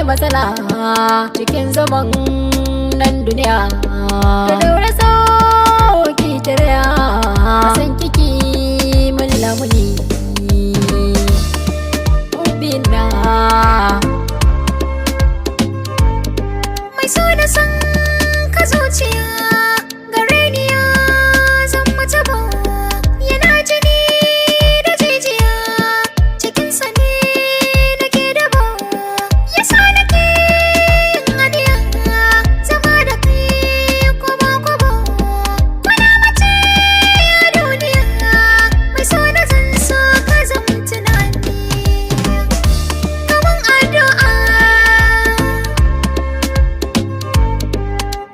matsala cikin zaman nan duniya. Da daure sauki tarya san kiki min lamuni ubina. Mai so da san ka zuciya gare ni ya zan mace ba, yana jini da jijiya cikin sa ne nake daba, yasa nake yin hadiya zama da kai kwaba kwaba. Wala mace a duniya mai so da zan so ka zama tunani kaman addu'a.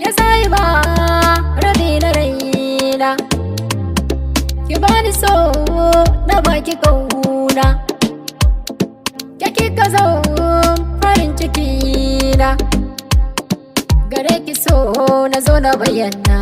Ya sai ba rabi na raina, ki bani so na baki kauna, ya kika zo farin ciki na, gare ki so na zo na bayyana.